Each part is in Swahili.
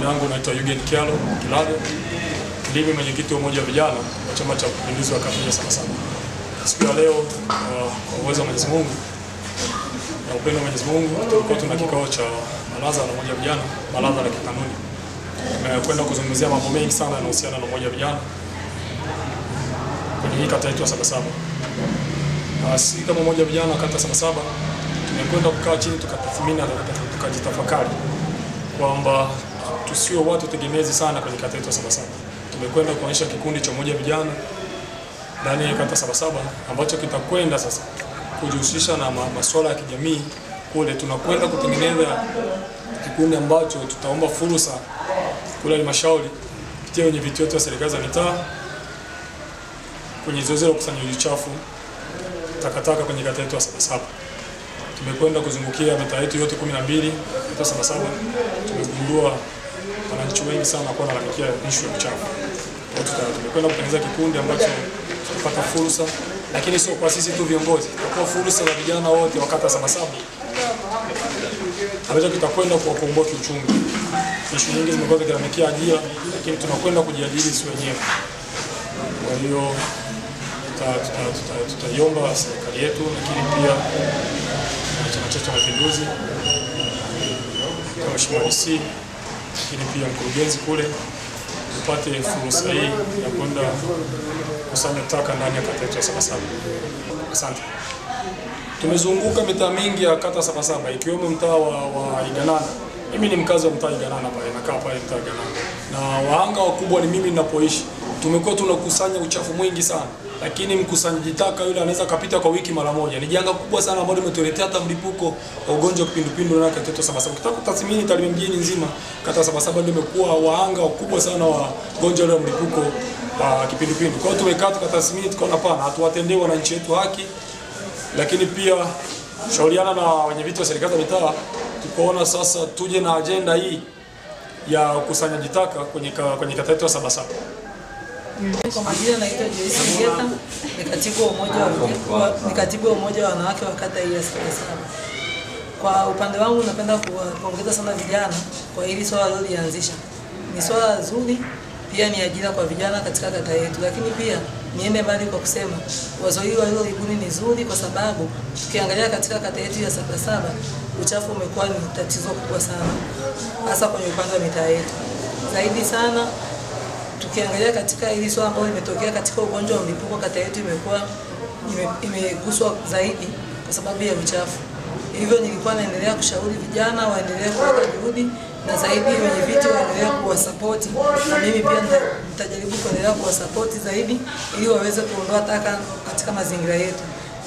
Jina langu naitwa Eugen Kilado. Mimi mwenyekiti wa umoja wa vijana wa Chama cha Mapinduzi wa kata ya Sabasaba. Siku ya leo kwa uwezo wa Mwenyezi Mungu na upendo wa Mwenyezi Mungu tulikuwa tuna kikao cha baraza la umoja wa vijana, baraza la kikanuni. Tumekwenda kuzungumzia mambo mengi sana yanayohusiana na umoja wa vijana kwenye hii kata yetu ya Sabasaba. Sisi kama umoja wa vijana wa kata ya Sabasaba tumekwenda kukaa chini tukatathmini na tukajitafakari kwamba tusiwe watu tegemezi sana kwenye kata yetu ya Sabasaba. Tumekwenda kuonyesha kikundi cha umoja wa vijana ndani ya kata ya Sabasaba ambacho kitakwenda sasa kujihusisha na masuala ya kijamii. Kule tunakwenda kutengeneza kikundi ambacho tutaomba fursa kule halmashauri kupitia wenye viti wetu wa serikali za mitaa kwenye zoezi la ukusanyaji uchafu takataka kwenye kata yetu ya Sabasaba. Tumekwenda kuzungukia mitaa yetu yote 12 kata Sabasaba. Tumegundua wananchi wengi sana kwa wanalalamikia issue ya uchafu. Tumekwenda kutengeneza kikundi ambacho tutapata fursa, lakini sio kwa sisi tu viongozi, kwa fursa za vijana wote wa kata Sabasaba ambacho kitakwenda kuwakomboa kiuchumi. Issue nyingi zimekuwa zikilalamikia ajira, lakini tunakwenda kujiajiri sisi wenyewe. Kwa hiyo tutaiomba serikali yetu, lakini pia Chama cha Mapinduzi, Mheshimiwa DC, lakini pia mkurugenzi kule tupate fursa hii ya kwenda kusanya taka ndani ya kata yetu ya Sabasaba. Asante. Tumezunguka mitaa mingi ya kata Sabasaba ikiwemo mtaa wa Iganana. Mimi ni mkazi wa mtaa Iganana pale, nakaa pale mtaa Iganana. Na wahanga wakubwa ni mimi ninapoishi. Tumekuwa tunakusanya uchafu mwingi sana, lakini mkusanyaji taka yule anaweza kapita kwa wiki mara moja. Ni janga kubwa sana ambalo limetuletea hata mlipuko wa ugonjwa wa kipindupindu na kata yetu ya Sabasaba. Ukitaka kutathmini Tarime mjini nzima, kata ya Sabasaba ndio imekuwa wahanga wakubwa sana wa ugonjwa wa mlipuko wa kipindupindu. Kwa hiyo tumekaa tukatathmini, tukaona pana hatuwatendee wananchi wetu haki, lakini pia shauriana na wenye viti wa serikali za mitaa, tukaona sasa tuje na agenda hii ya ukusanyaji taka kwenye kata yetu ya Sabasaba. Kwa majina naitwa Joyce Ngeta, ni katibu wa umoja wa wanawake wa kata hii ya Sabasaba. Kwa upande wangu napenda kuongeza sana vijana kwa hili swala lilianzisha. Ni swala zuri, pia ni ajira kwa vijana katika kata yetu, lakini pia niende mbali kwa kusema wazo hili walilolibuni ni zuri, kwa sababu tukiangalia katika kata yetu ya Sabasaba uchafu umekuwa ni tatizo kubwa sana, hasa kwenye upande wa mitaa yetu. Zaidi sana tukiangalia katika hili swala ambalo limetokea katika ugonjwa wa mlipuko, kata yetu imeguswa zaidi kwa sababu ya uchafu. Hivyo nilikuwa naendelea kushauri vijana waendelee kuweka juhudi, na zaidi wenye viti waendelee kuwasapoti, na mimi pia nitajaribu kuendelea kuwasapoti zaidi ili waweze kuondoa taka katika mazingira yetu.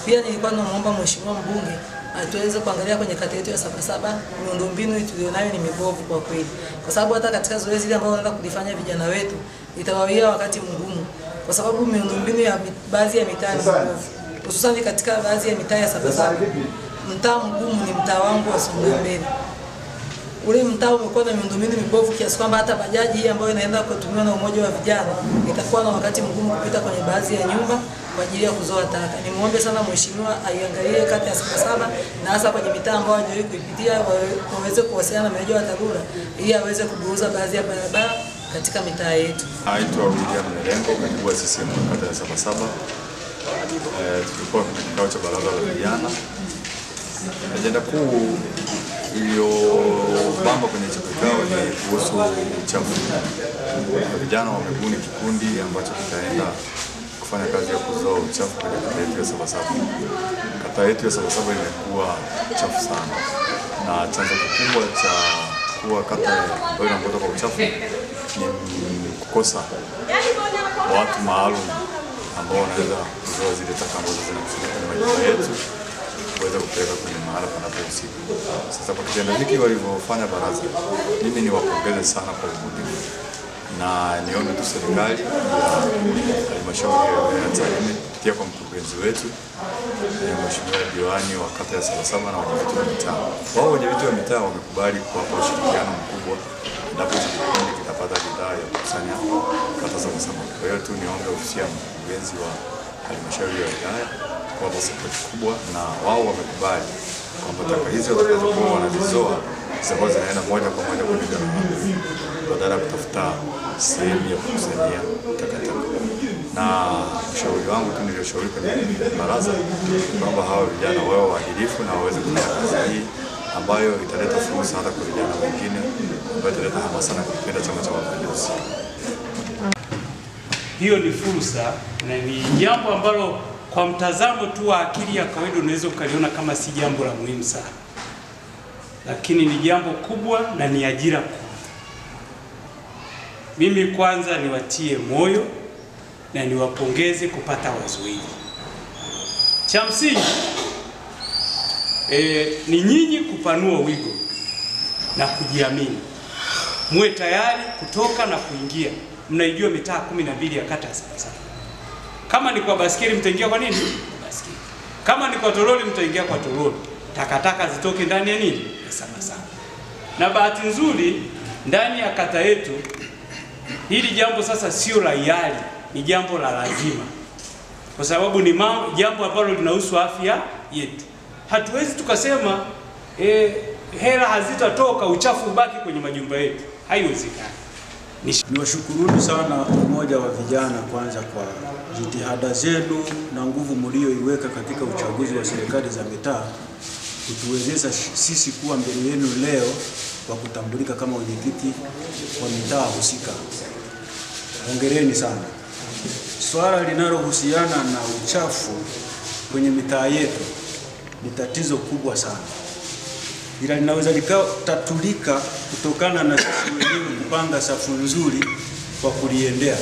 Pia nilikuwa naomba Mheshimiwa mbunge atuweze kuangalia kwenye kata yetu ya Sabasaba, miundombinu tulionayo ni mibovu kwa kweli. Kwa sababu hata katika zoezi ile ambalo wanaenda kulifanya vijana wetu itawawia wakati mgumu, kwa sababu miundombinu ya baadhi ya mitaa ni mibovu. Hususan katika baadhi ya mitaa ya Sabasaba, mtaa mgumu ni mtaa wangu wa Songambele. Ule mtaa umekuwa na miundombinu mibovu kiasi kwamba hata bajaji hii ambayo inaenda kutumiwa na umoja wa vijana itakuwa na wakati mgumu kupita kwenye baadhi ya nyumba kwa ajili ya kuzoa taka. Nimuombe sana mheshimiwa aiangalie kata ya Sabasaba, na hasa kwenye mitaa ambayo hajawahi kuipitia waweze kuwasiliana na meneja wa TARURA ili aweze kuburuza baadhi ya barabara katika mitaa yetu. Naitwa William Melengo, katibu wa CCM kata ya Sabasaba. Tulikuwa kwenye kikao cha baraza la vijana. Ajenda kuu iliyobamba kwenye kikao ni kuhusu uchafu. Vijana wamebuni kikundi ambacho kitaenda kufanya kazi ya kuzoa uchafu kwenye kata yetu ya Sabasaba. Kata yetu ya Sabasaba imekuwa chafu sana, na chanzo kikubwa cha kuwa kata ambayo inaongoza kwa uchafu ni kukosa watu maalum ambao wanaweza kuzoa zile taka ambazo zinakusanyika kwenye majumba yetu kuweza kupeleka kwenye mahala panapohusika. Sasa kwa kitendo hiki walivyofanya baraza, mimi niwapongeze sana kwa ubunifu, na niombe tu serikali ya halmashauri ya Tarime kupitia kwa mkurugenzi wetu Mheshimiwa diwani wa kata ya Sabasaba na wenyeviti wa mitaa. Wao wenyeviti wa mitaa wamekubali kuwapa ushirikiano mkubwa endapo kikundi kitapata bidhaa ya kukusanya kata Sabasaba. Kwa hiyo tu niombe ofisi ya mkurugenzi wa halmashauri ya wilaya kuwapa sapoti kubwa, na wao wamekubali kwamba taka hizi watakazokuwa wanazizoa zitakuwa zinaenda moja kwa moja kwenye jamii. badala ya kutafuta sehemu ya kukusanyia takataka. Na ushauri wangu tu nilioshauri kwenye baraza kwamba hawa vijana wawe waadilifu na waweze kufanya kazi hii ambayo italeta fursa hata kwa vijana wengine, ambayo italeta hamasa na kupenda Chama cha Mapinduzi. Hiyo ni fursa na ni jambo ambalo kwa mtazamo tu wa akili ya kawaida unaweza ukaliona kama si jambo la muhimu sana, lakini ni jambo kubwa na ni ajira kubwa. Mimi kwanza niwatie moyo na niwapongeze kupata wazo hili. Cha msingi ni nyinyi kupanua wigo na kujiamini, muwe tayari kutoka na kuingia. Mnaijua mitaa 12 ya kata ya Sabasaba. Kama ni kwa basikeli mtaingia kwa nini? Basikeli. Kama ni kwa toroli mtaingia kwa toroli. Takataka zitoke ndani ya nini? Ya Sabasaba. Na bahati nzuri ndani ya kata yetu hili jambo sasa sio la hiari, ni jambo la lazima. Kwa sababu ni jambo ambalo linahusu afya yetu. Hatuwezi tukasema hela hazitatoka uchafu ubaki kwenye majumba yetu. Haiwezekani. Niwashukuruni sana umoja wa vijana kwanza kwa jitihada zenu na nguvu mlioiweka katika uchaguzi wa serikali za mitaa kutuwezesha sisi kuwa mbele yenu leo kwa kutambulika kama wenyekiti wa mitaa husika. Hongereni sana. Swala linalohusiana na uchafu kwenye mitaa yetu ni tatizo kubwa sana, ila linaweza likatatulika kutokana na sisi wenyewe kupanga safu nzuri kwa kuliendea.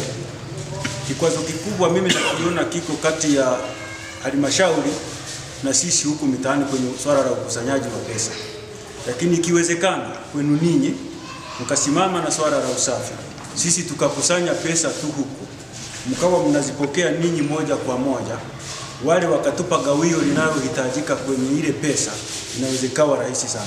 Kikwazo kikubwa mimi nakiona kiko kati ya halmashauri na sisi huku mitaani kwenye swala la ukusanyaji wa pesa. Lakini ikiwezekana kwenu ninyi mkasimama na swala la usafi, sisi tukakusanya pesa tu huku, mkawa mnazipokea ninyi moja kwa moja, wale wakatupa gawio linalohitajika kwenye ile pesa, inaweza ikawa rahisi sana.